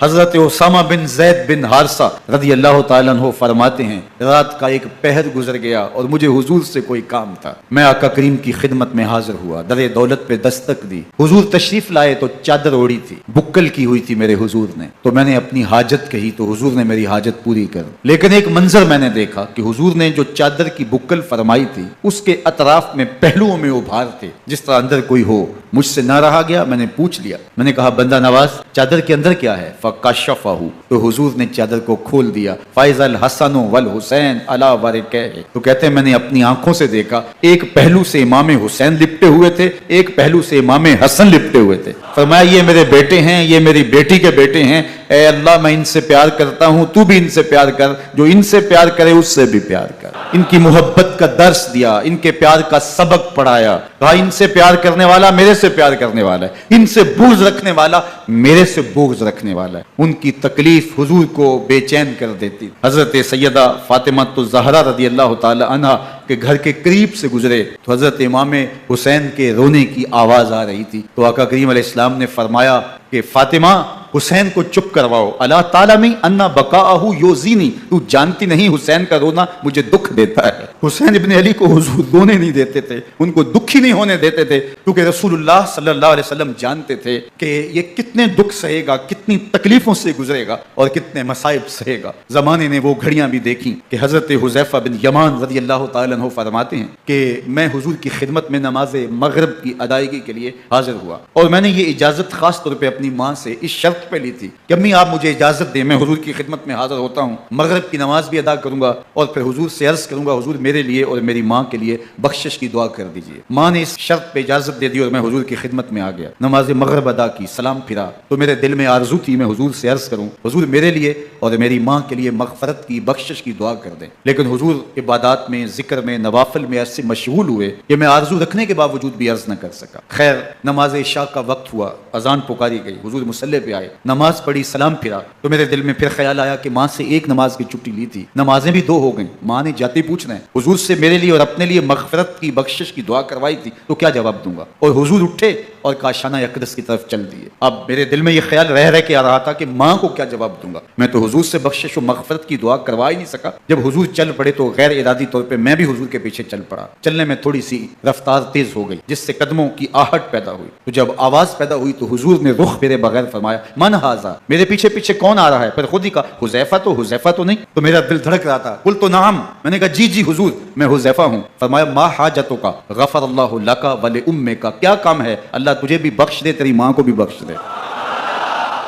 حضرت اسامہ بن زید بن حارثہ رضی اللہ تعالیٰ عنہ فرماتے ہیں رات کا ایک پہر گزر گیا اور مجھے حضور سے کوئی کام تھا. میں آقا کریم کی خدمت میں حاضر ہوا, در دولت پہ دستک دی. حضور تشریف لائے تو چادر اوڑی تھی, بکل کی ہوئی تھی میرے حضور نے. تو میں نے اپنی حاجت کہی تو حضور نے میری حاجت پوری کر. لیکن ایک منظر میں نے دیکھا کہ حضور نے جو چادر کی بکل فرمائی تھی اس کے اطراف میں پہلوؤں میں ابھار تھے جس طرح اندر کوئی ہو. مجھ سے نہ رہا گیا, میں نے پوچھ لیا. میں نے کہا بندہ نواز چادر کے اندر کیا ہے؟ فکشفہ, تو حضور نے چادر کو کھول دیا. فائز الحسن والحسین علی ورکہ, تو کہتے ہیں میں نے اپنی آنکھوں سے دیکھا ایک پہلو سے امام حسین لپٹے ہوئے تھے, ایک پہلو سے امام حسن لپٹے ہوئے تھے. فرمایا یہ میرے بیٹے ہیں, یہ میری بیٹی کے بیٹے ہیں. اے اللہ میں ان سے پیار کرتا ہوں, تو بھی ان سے پیار کر, جو ان سے پیار کرے اس سے بھی پیار کر. ان کی محبت کا درس دیا, ان کے پیار کا سبق پڑھایا. کہا ان سے پیار کرنے والا میرے سے پیار کرنے والا ہے, ان سے بغض رکھنے والا میرے سے بغض رکھنے والا ہے. ان کی تکلیف حضور کو بے چین کر دیتی. حضرت سیدہ فاطمہ الزہرا رضی اللہ تعالی عنہا کے گھر کے قریب سے گزرے تو حضرت امام حسین کے رونے کی آواز آ رہی تھی. تو آقا کریم علیہ السلام نے فرمایا کہ فاطمہ حسین کو چپ کرواؤ. اللہ تعالیٰ انا بقاءہ یوزینی, تو جانتی نہیں حسین کا رونا مجھے دکھ دیتا ہے. حسین ابن علی کو حضور رونے نہیں دیتے تھے, ان کو دکھی نہیں ہونے دیتے تھے, کیونکہ رسول اللہ صلی اللہ علیہ وسلم جانتے تھے کہ یہ کتنے دکھ سہے گا, کتنی تکلیفوں سے گزرے گا اور کتنے مصائب سہے گا. زمانے نے وہ گھڑیاں بھی دیکھی کہ حضرت حذیفہ بن یمان رضی اللہ تعالیٰ عنہ فرماتے ہیں کہ میں حضور کی خدمت میں نماز مغرب کی ادائیگی کے لیے حاضر ہوا, اور میں نے یہ اجازت خاص طور پہ اپنی ماں سے اس شرط پہ لی تھی کہ امی آپ مجھے اجازت دیں, میں حضور کی خدمت میں حاضر ہوتا ہوں, مغرب کی نماز بھی ادا کروں گا اور پھر حضور سے عرض کروں گا حضور میرے لیے اور میری ماں کے لیے بخشش کی دعا کر دیجیے. ماں نے اس شرط پہ اجازت دے دی اور میں حضور کی خدمت میں آ گیا. نماز مغرب ادا کی, سلام پھرا تو میرے دل میں آرزو تھی میں حضور سے عرض کروں حضور میرے لیے اور میری ماں کے لیے مغفرت کی بخشش کی دعا کر دیں. لیکن حضور عبادات میں, ذکر میں, نوافل میں ایسے مشغول ہوئے کہ میں آرزو رکھنے کے باوجود بھی عرض نہ کر سکا. خیر نماز عشاء کا وقت ہوا, اذان پکاری گئی, حضور مصلی پہ آئے, نماز پڑھی, سلام پھرا تو میرے دل میں پھر خیال آیا کہ ماں سے ایک نماز کی چھٹی لی تھی, نمازیں بھی 2 ہو گئیں. ماں نے جاتے پوچھنا ہے حضور سے میرے لیے اور اپنے لیے مغفرت کی بخشش کی دعا کروائی تھی تو کیا جواب دوں گا. اور حضور اٹھے اور کاشانہ اقدس کی طرف چل دیے. اب میرے دل میں یہ خیال رہ کے آ رہا تھا کہ ماں کو کیا جواب دوں گا. میں تو حضور سے بخشش و مغفرت کی دعا کروا ہی نہیں سکا. جب حضور چل پڑے تو غیر ارادی طور پہ میں بھی حضور کے پیچھے چل پڑا. چلنے میں تھوڑی سی رفتار تیز ہو گئی جس سے قدموں کی آہٹ پیدا ہوئی. تو جب آواز پیدا ہوئی تو حضور نے رخ پھیرے بغیر فرمایا من ھذا, میرے پیچھے پیچھے کون آ رہا ہے؟ پھر خود ہی کہا حذیفہ تو نہیں. تو میرا دل دھڑک رہا تھا. قلت نعم, میں نے کہا جی حضور میں حذیفہ ہوں. فرمایا ما حاجتک غفر اللہ لک ولامک, کیا کام ہے؟ اللہ تجھے بھی بخش دے, تیری ماں کو بھی بخش دے.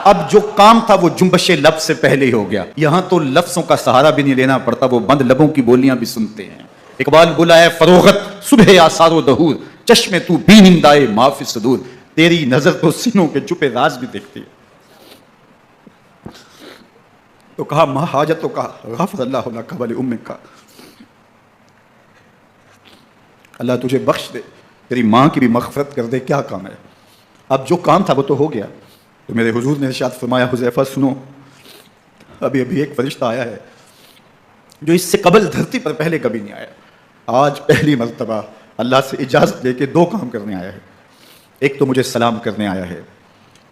اب جو کام تھا وہ جنبش لب سے پہلے ہی ہو گیا. یہاں تو لفظوں کا سہارا بھی نہیں لینا پڑتا, وہ بند لبوں کی بولیاں بھی سنتے ہیں. اقبال بولا ہے فروغت صبح آثار و دہور, چشم تو بینندائے ما فی الصدور, تیری نظر تو سینوں کے چھپے راز بھی دیکھتی ہے. تو کہا ما حاجتوں کا غفر اللہ لک ولامک, اللہ تجھے بخش دے, تیری ماں کی بھی مغفرت کر دے, کیا کام ہے؟ اب جو کام تھا وہ تو ہو گیا. تو میرے حضور نے ارشاد فرمایا حذیفہ سنو, ابھی ایک فرشتہ آیا ہے جو اس سے قبل دھرتی پر پہلے کبھی نہیں آیا. آج پہلی مرتبہ اللہ سے اجازت لے کے 2 کام کرنے آیا ہے. ایک تو مجھے سلام کرنے آیا ہے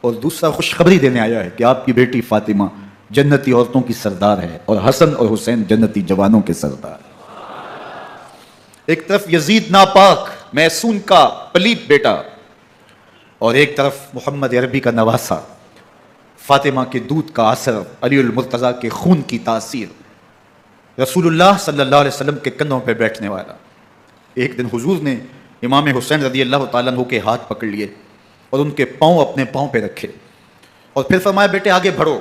اور دوسرا خوشخبری دینے آیا ہے کہ آپ کی بیٹی فاطمہ جنتی عورتوں کی سردار ہے اور حسن اور حسین جنتی جوانوں کے سردار. ایک طرف یزید ناپاک محسون کا پلیت بیٹا اور ایک طرف محمد عربی کا نواسا, فاطمہ کے دودھ کا اثر, علی المرتضیٰ کے خون کی تاثیر, رسول اللہ صلی اللہ علیہ وسلم کے کندھوں پہ بیٹھنے والا. ایک دن حضور نے امام حسین رضی اللہ تعالیٰ عنہ کے ہاتھ پکڑ لیے اور ان کے پاؤں اپنے پاؤں پہ رکھے اور پھر فرمایا بیٹے آگے بڑھو,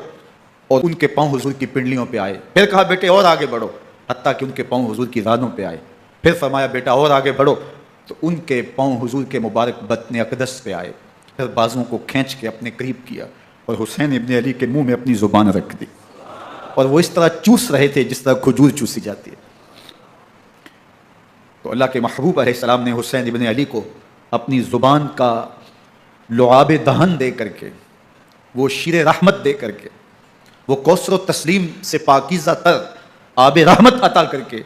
اور ان کے پاؤں حضور کی پنڈلیوں پہ آئے. پھر کہا بیٹے اور آگے بڑھو, حتیٰ کہ ان کے پاؤں حضور کی رانوں پہ آئے. پھر فرمایا بیٹا اور آگے بڑھو, تو ان کے پاؤں حضور کے مبارک بطن اقدس پہ آئے. پھر بازوں کو کھینچ کے اپنے قریب کیا اور حسین ابن علی کے منہ میں اپنی زبان رکھ دی, اور وہ اس طرح چوس رہے تھے جس طرح کھجور چوسی جاتی ہے. تو اللہ کے محبوب علیہ السلام نے حسین ابن علی کو اپنی زبان کا لعاب دہن دے کر کے, وہ شیر رحمت دے کر کے, وہ کوثر و تسلیم سے پاکیزہ تر آب رحمت عطا کر کے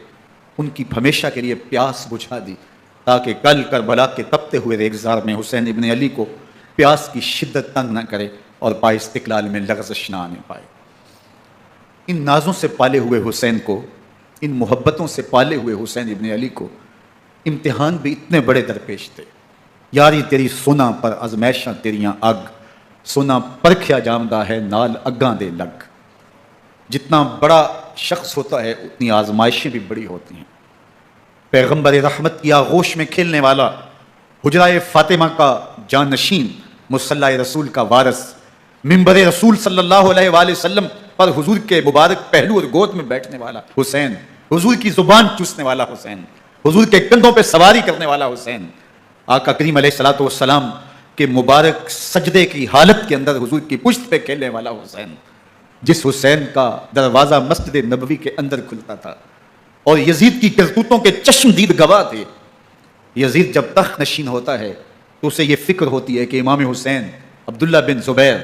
ان کی ہمیشہ کے لیے پیاس بجھا دی, تاکہ کل کربلا کے تپتے ہوئے ریگزار میں حسین ابن علی کو پیاس کی شدت تنگ نہ کرے. اور پائے استقلال میں لغزش نہ آنے پائے۔ ان نازوں سے پالے ہوئے حسین کو، ان محبتوں سے پالے ہوئے حسین ابن علی کو امتحان بھی اتنے بڑے درپیش تھے۔ یاری تیری سونا پر ازمیشاں تیریاں اگ، سونا پرکھیا جامدہ ہے نال اگاں دے لگ۔ جتنا بڑا شخص ہوتا ہے اتنی آزمائشیں بھی بڑی ہوتی ہیں۔ پیغمبر رحمت کی آغوش میں کھیلنے والا، حجرہ فاطمہ کا جانشین، مصلی رسول کا وارث، منبر رسول صلی اللہ علیہ وآلہ وسلم پر حضور کے مبارک پہلو اور گود میں بیٹھنے والا حسین، حضور کی زبان چوسنے والا حسین، حضور کے کندھوں پہ سواری کرنے والا حسین، آقا کریم علیہ الصلوۃ والسلام کے مبارک سجدے کی حالت کے اندر حضور کی پشت پہ کھیلنے والا حسین، جس حسین کا دروازہ مسجد نبوی کے اندر کھلتا تھا اور یزید کی کرتوتوں کے چشم دید گواہ تھے۔ یزید جب تخت نشین ہوتا ہے تو اسے یہ فکر ہوتی ہے کہ امام حسین، عبداللہ بن زبیر،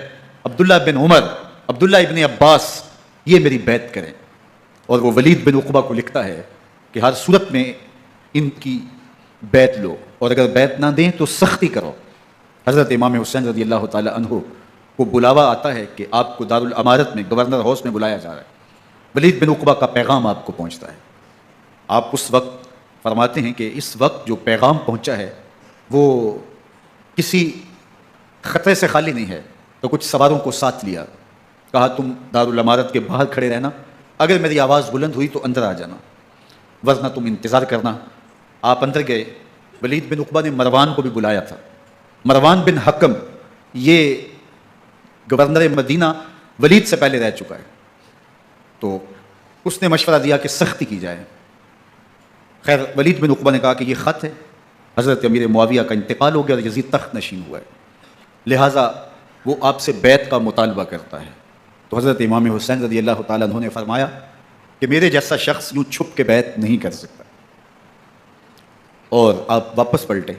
عبداللہ بن عمر، عبداللہ ابن عباس یہ میری بیعت کریں، اور وہ ولید بن عقبہ کو لکھتا ہے کہ ہر صورت میں ان کی بیعت لو، اور اگر بیعت نہ دیں تو سختی کرو۔ حضرت امام حسین رضی اللہ تعالی عنہ کو بلاوا آتا ہے کہ آپ کو دارالامارت میں گورنر ہاؤس میں بلایا جا رہا ہے، ولید بن عقبہ کا پیغام آپ کو پہنچتا ہے۔ آپ اس وقت فرماتے ہیں کہ اس وقت جو پیغام پہنچا ہے وہ کسی خطرے سے خالی نہیں ہے، تو کچھ سواروں کو ساتھ لیا، کہا تم دارالامارت کے باہر کھڑے رہنا، اگر میری آواز بلند ہوئی تو اندر آ جانا، ورنہ تم انتظار کرنا۔ آپ اندر گئے۔ ولید بن عقبہ نے مروان کو بھی بلایا تھا۔ مروان بن حکم یہ گورنر مدینہ ولید سے پہلے رہ چکا ہے، تو اس نے مشورہ دیا کہ سختی کی جائے۔ خیر ولید بن عقبہ نے کہا کہ یہ خط ہے، حضرت امیر معاویہ کا انتقال ہو گیا اور یزید تخت نشین ہوا ہے، لہٰذا وہ آپ سے بیعت کا مطالبہ کرتا ہے۔ تو حضرت امام حسین رضی اللہ تعالیٰ عنہ نے فرمایا کہ میرے جیسا شخص یوں چھپ کے بیعت نہیں کر سکتا، اور آپ واپس پلٹے۔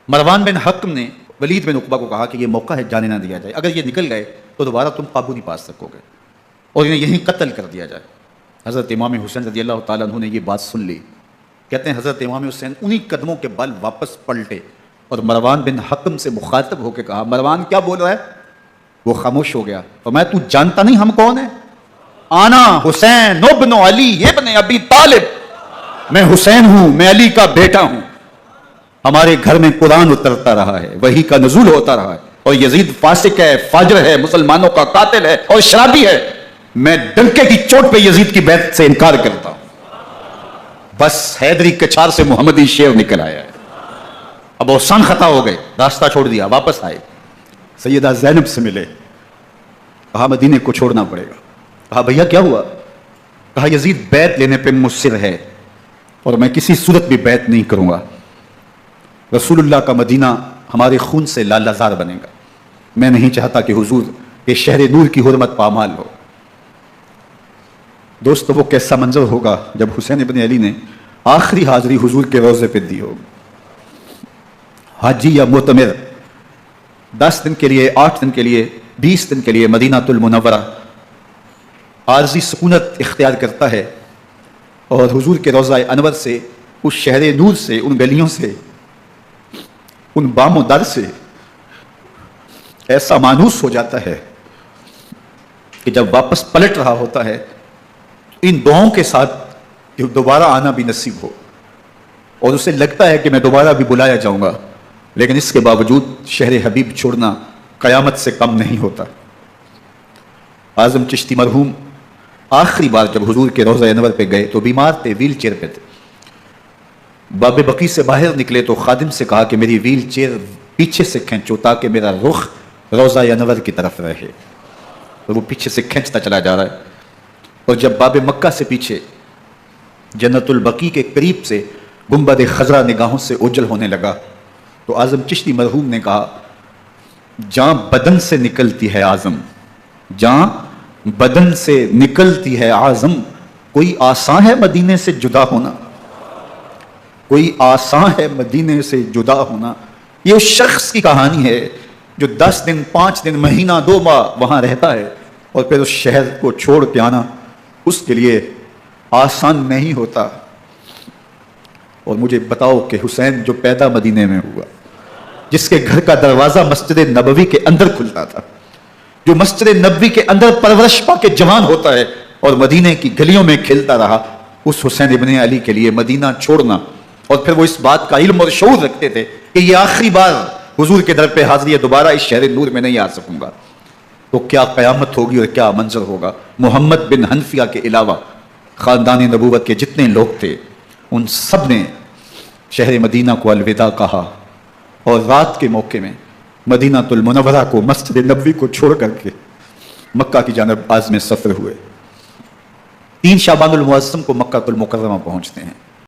مروان بن حکم نے ولید بن عقبہ کو کہا کہ یہ موقع ہے، جانے نہ دیا جائے، اگر یہ نکل گئے تو دوبارہ تم قابو نہیں پا سکو گے اور انہیں یہیں قتل کر دیا جائے۔ حضرت امام حسین رضی اللہ تعالیٰ عنہ نے یہ بات سن لی۔ کہتے ہیں حضرت امام حسین انہی قدموں کے بل واپس پلٹے اور مروان بن حکم سے مخاطب ہو کے کہا، مروان کیا بول رہا ہے؟ وہ خاموش ہو گیا۔ فرمایا تو جانتا نہیں ہم کون ہیں؟ آنا حسین ابن علی ابن ابی طالب، میں حسین ہوں، میں علی کا بیٹا ہوں، ہمارے گھر میں قرآن اترتا رہا ہے، وحی کا نزول ہوتا رہا ہے، اور یزید فاسق ہے، فاجر ہے، مسلمانوں کا قاتل ہے اور شرابی ہے، میں ڈنکے کی چوٹ پہ یزید کی بیعت سے انکار کرتا ہوں۔ بس حیدری کچھار سے محمدی شیر نکل آیا ہے۔ اب حسین خطا ہو گئے، راستہ چھوڑ دیا، واپس آئے، سیدہ زینب سے ملے، کہا مدینے کو چھوڑنا پڑے گا۔ کہا بھیا کیا ہوا؟ کہا یزید بیعت لینے پہ مصر ہے اور میں کسی صورت بھی بیعت نہیں کروں گا، رسول اللہ کا مدینہ ہمارے خون سے لالہزار بنے گا، میں نہیں چاہتا کہ حضور کے شہر نور کی حرمت پامال ہو۔ دوستو وہ کیسا منظر ہوگا جب حسین ابن علی نے آخری حاضری حضور کے روضے پہ دی ہوگی۔ حاجی یا معتمر 10 دن کے لیے، 8 دن کے لیے، 20 دن کے لیے مدینہ المنورہ عارضی سکونت اختیار کرتا ہے، اور حضور کے روضہ انور سے، اس شہر نور سے، ان گلیوں سے، ان بام و در سے ایسا مانوس ہو جاتا ہے کہ جب واپس پلٹ رہا ہوتا ہے ان دعاؤں کے ساتھ کہ دوبارہ آنا بھی نصیب ہو، اور اسے لگتا ہے کہ میں دوبارہ بھی بلایا جاؤں گا، لیکن اس کے باوجود شہر حبیب چھوڑنا قیامت سے کم نہیں ہوتا۔ اعظم چشتی مرحوم آخری بار جب حضور کے روضہ انور پہ گئے تو بیمار تھے، ویل چیئر پہ تھے۔ باب بقی سے باہر نکلے تو خادم سے کہا کہ میری ویل چیئر پیچھے سے کھینچو تاکہ میرا رخ روضہ انور کی طرف رہے، اور وہ پیچھے سے کھینچتا چلا جا رہا ہے، اور جب باب مکہ سے پیچھے جنت البقیع کے قریب سے گنبد خضرا نگاہوں سے اوجل ہونے لگا تو اعظم چشتی مرحوم نے کہا جاں بدن سے نکلتی ہے اعظم، جاں بدن سے نکلتی ہے اعظم، کوئی آسان ہے مدینے سے جدا ہونا، کوئی آسان ہے مدینے سے جدا ہونا۔ یہ اس شخص کی کہانی ہے جو 10 دن، 5 دن، مہینہ، 2 ماہ وہاں رہتا ہے اور پھر اس شہر کو چھوڑ کے آنا اس کے لیے آسان نہیں ہوتا۔ اور مجھے بتاؤ کہ حسین جو پیدا مدینے میں ہوا، جس کے گھر کا دروازہ مسجد نبوی کے اندر کھلتا تھا، جو مسجد نبوی کے اندر پرورش پا کے جوان ہوتا ہے اور مدینے کی گلیوں میں کھیلتا رہا، اس حسین ابن علی کے لیے مدینہ چھوڑنا، اور پھر وہ اس بات کا علم اور شعور رکھتے تھے کہ یہ آخری بار حضور کے در پہ حاضری ہے، دوبارہ اس شہر نور میں نہیں آ سکوں گا، تو کیا قیامت ہوگی اور کیا منظر ہوگا۔ محمد بن حنفیہ کے علاوہ خاندان نبوت کے جتنے لوگ تھے ان سب نے شہر مدینہ کو الوداع کہا، اور رات کے موقع میں مدینہ المنورہ کو، مسجد نبوی کو چھوڑ کر کے مکہ کی جانب عازم سفر ہوئے۔ 3 شعبان المعظم کو مکہ المکرمہ پہنچتے ہیں۔